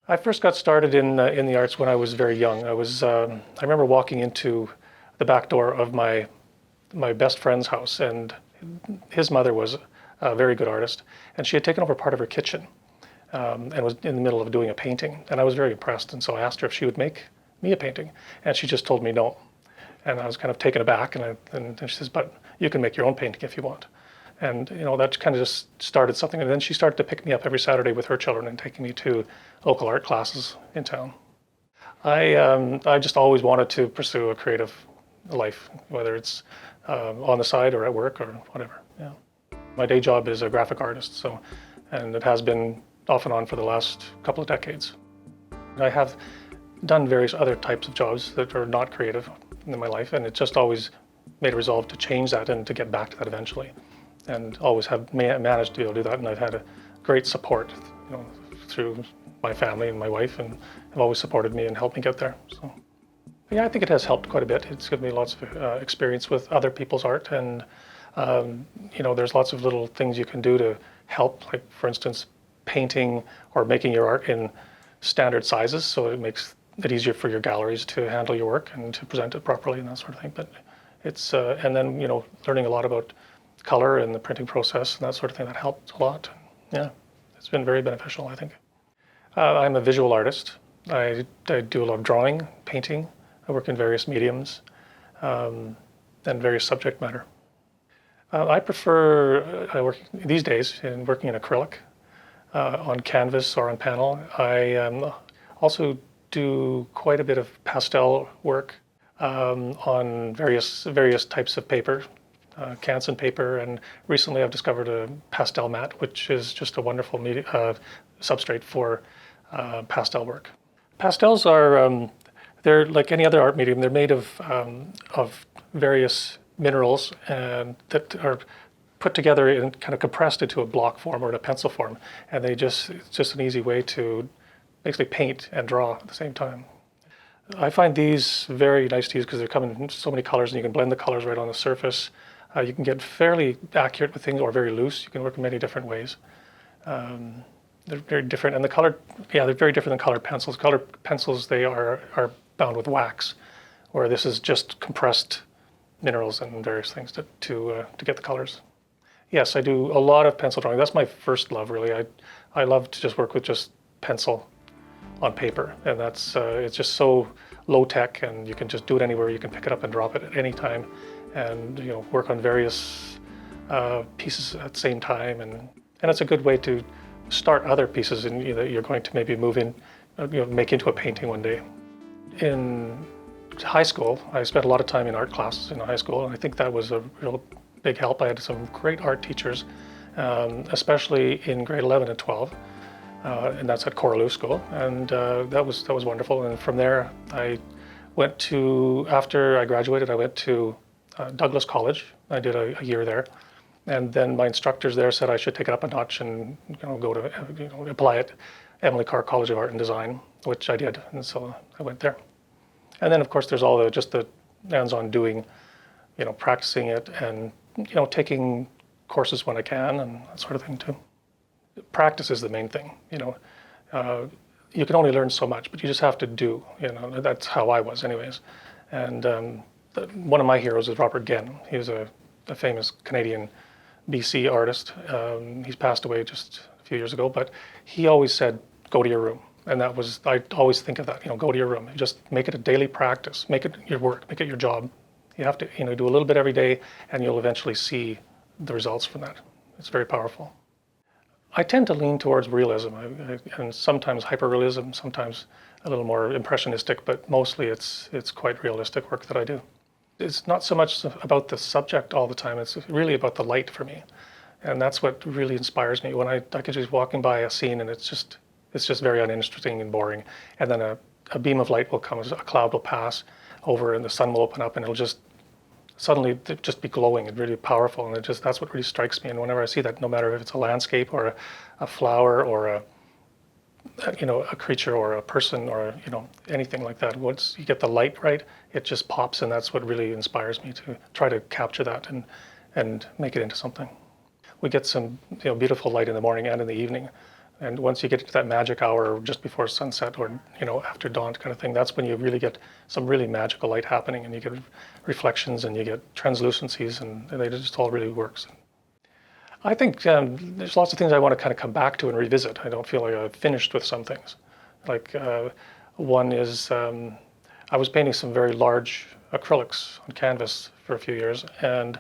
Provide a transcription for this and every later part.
I first got started in the arts when I was very young. I remember walking into the back door of my best friend's house, and his mother was a very good artist, and she had taken over part of her kitchen and was in the middle of doing a painting. And I was very impressed, and so I asked her if she would make me a painting, and she just told me no. And I was kind of taken aback, and she says, "But you can make your own painting if you want." And that kind of just started something. And then she started to pick me up every Saturday with her children and taking me to local art classes in town. I just always wanted to pursue a creative life, whether it's on the side or at work or whatever. Yeah. My day job is a graphic artist, and it has been off and on for the last couple of decades. I have done various other types of jobs that are not creative in my life, and it just always made a resolve to change that and to get back to that eventually, and always have managed to be able to do that. And I've had a great support, through my family and my wife, and have always supported me and helped me get there. So, yeah, I think it has helped quite a bit. It's given me lots of experience with other people's art, and there's lots of little things you can do to help. Like, for instance, painting or making your art in standard sizes, so it makes it easier for your galleries to handle your work and to present it properly and that sort of thing. But it's and then learning a lot about color and the printing process and that sort of thing, that helped a lot. Yeah, it's been very beneficial, I think. I'm a visual artist. I do a lot of drawing, painting. I work in various mediums and various subject matter. I prefer these days in working in acrylic on canvas or on panel. I also do quite a bit of pastel work on various types of paper, Canson paper, and recently I've discovered a pastel mat, which is just a wonderful substrate for pastel work. Pastels are they're like any other art medium. They're made of various minerals that are put together and kind of compressed into a block form or in a pencil form, and it's just an easy way to basically paint and draw at the same time. I find these very nice to use because they come in so many colors, and you can blend the colors right on the surface. You can get fairly accurate with things, or very loose. You can work in many different ways. They're very different, and they're very different than colored pencils. Colored pencils, they are bound with wax, where this is just compressed minerals and various things to get the colors. Yes, I do a lot of pencil drawing. That's my first love, really. I love to just work with just pencil on paper, and it's just so low tech, and you can just do it anywhere. You can pick it up and drop it at any time, and work on various pieces at the same time, and it's a good way to start other pieces that you're going to maybe move in, make into a painting one day. In high school, I spent a lot of time in art classes in high school, and I think that was a real big help. I had some great art teachers, especially in grade 11 and 12, and that's at Coraloo School, and that was wonderful. And from there, after I graduated, I went to Douglas College. I did a year there, and then my instructors there said I should take it up a notch and go to apply at Emily Carr College of Art and Design, which I did, and so I went there. And then, of course, there's all the hands-on doing, practicing it, and taking courses when I can, and that sort of thing too. Practice is the main thing. You can only learn so much, but you just have to do. That's how I was, anyways. And one of my heroes is Robert Genn. He was a famous Canadian BC artist. He's passed away just a few years ago, but he always said, "Go to your room." And I always think of that, go to your room. Just make it a daily practice, make it your work, make it your job. You have to, do a little bit every day, and you'll eventually see the results from that. It's very powerful. I tend to lean towards realism, and sometimes hyperrealism, sometimes a little more impressionistic, but mostly it's quite realistic work that I do. It's not so much about the subject all the time, it's really about the light for me. And that's what really inspires me. When I could just walking by a scene and it's just very uninteresting and boring. And then a beam of light will come, a cloud will pass over, and the sun will open up, and it'll just suddenly just be glowing and really powerful. And that's what really strikes me. And whenever I see that, no matter if it's a landscape or a flower or a creature or a person or anything like that, once you get the light right, it just pops, and that's what really inspires me to try to capture that and make it into something. We get some beautiful light in the morning and in the evening. And once you get to that magic hour just before sunset or, after dawn kind of thing, that's when you really get some really magical light happening, and you get reflections and you get translucencies, and it just all really works. I think there's lots of things I want to kind of come back to and revisit. I don't feel like I've finished with some things. Like one is I was painting some very large acrylics on canvas for a few years, and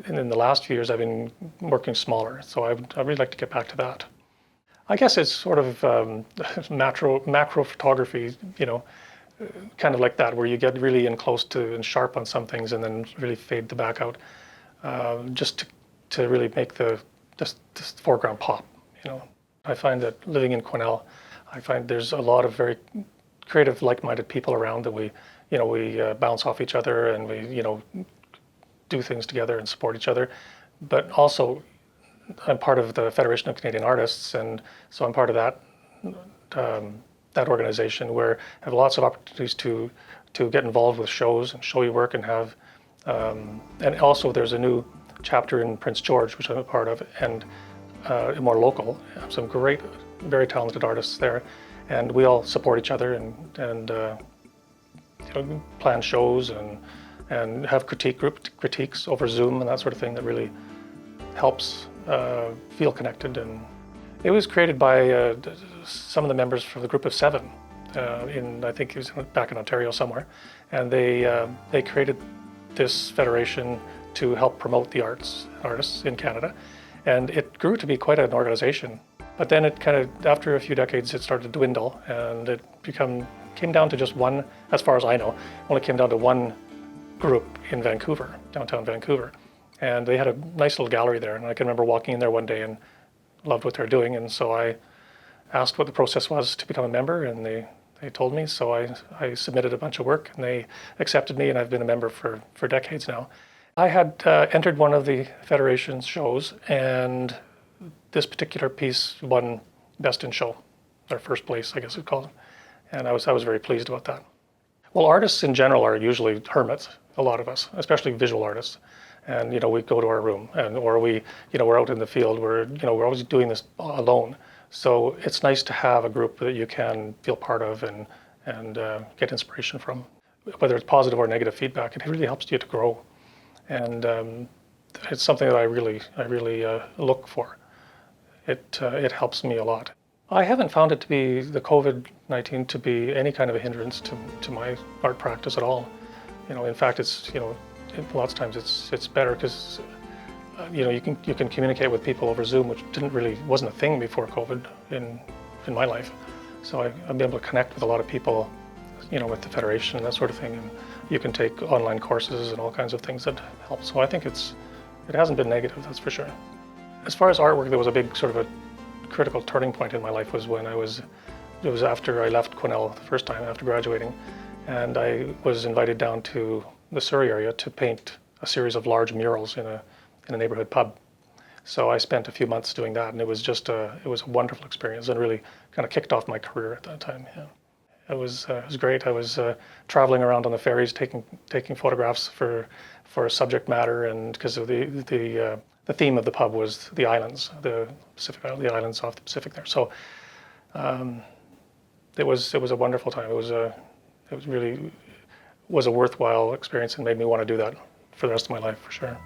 in the last few years I've been working smaller. So I'd really like to get back to that. I guess it's sort of macro photography, kind of like that, where you get really in close to and sharp on some things and then really fade the back out, just to really make this foreground pop. I find that living in Quesnel, I find there's a lot of very creative, like-minded people around that we bounce off each other, and we do things together and support each other. But also, I'm part of the Federation of Canadian Artists, and so I'm part of that organization, where I have lots of opportunities to get involved with shows and show your work, and have and also there's a new chapter in Prince George, which I'm a part of, and more local. I have some great, very talented artists there, and we all support each other and plan shows and have critiques over Zoom and that sort of thing that really helps feel connected. And it was created by some of the members from the group of 7 I think it was back in Ontario somewhere, and they created this federation to help promote the artists in Canada, and it grew to be quite an organization. But then it kind of, after a few decades, it started to dwindle, and it came down to just one, as far as I know, only came down to one group in Vancouver, downtown Vancouver. And they had a nice little gallery there, and I can remember walking in there one day and loved what they're doing, and so I asked what the process was to become a member, and they told me, so I submitted a bunch of work, and they accepted me, and I've been a member for decades now. I had entered one of the Federation's shows, and this particular piece won Best in Show, or first place, I guess it's called, and I was very pleased about that. Well, artists in general are usually hermits, a lot of us, especially visual artists. And we go to our room, or we're out in the field. We're always doing this alone. So it's nice to have a group that you can feel part of and get inspiration from, whether it's positive or negative feedback. It really helps you to grow, and it's something that I really look for. It helps me a lot. I haven't found it to be the COVID-19 to be any kind of a hindrance to my art practice at all. In fact, it's lots of times it's better, because you can communicate with people over Zoom, which wasn't a thing before COVID in my life. So I've been able to connect with a lot of people, with the Federation and that sort of thing, and you can take online courses and all kinds of things that help. So I think it hasn't been negative, that's for sure. As far as artwork, there was a big sort of a critical turning point in my life was when it was after I left Quesnel the first time after graduating, and I was invited down to the Surrey area to paint a series of large murals in a neighborhood pub. So I spent a few months doing that, and it was a wonderful experience, and really kind of kicked off my career at that time. Yeah. It was great. I was traveling around on the ferries, taking photographs for subject matter, and because of the theme of the pub was the islands, the islands off the Pacific there. So it was a wonderful time. It was really a worthwhile experience, and made me want to do that for the rest of my life, for sure.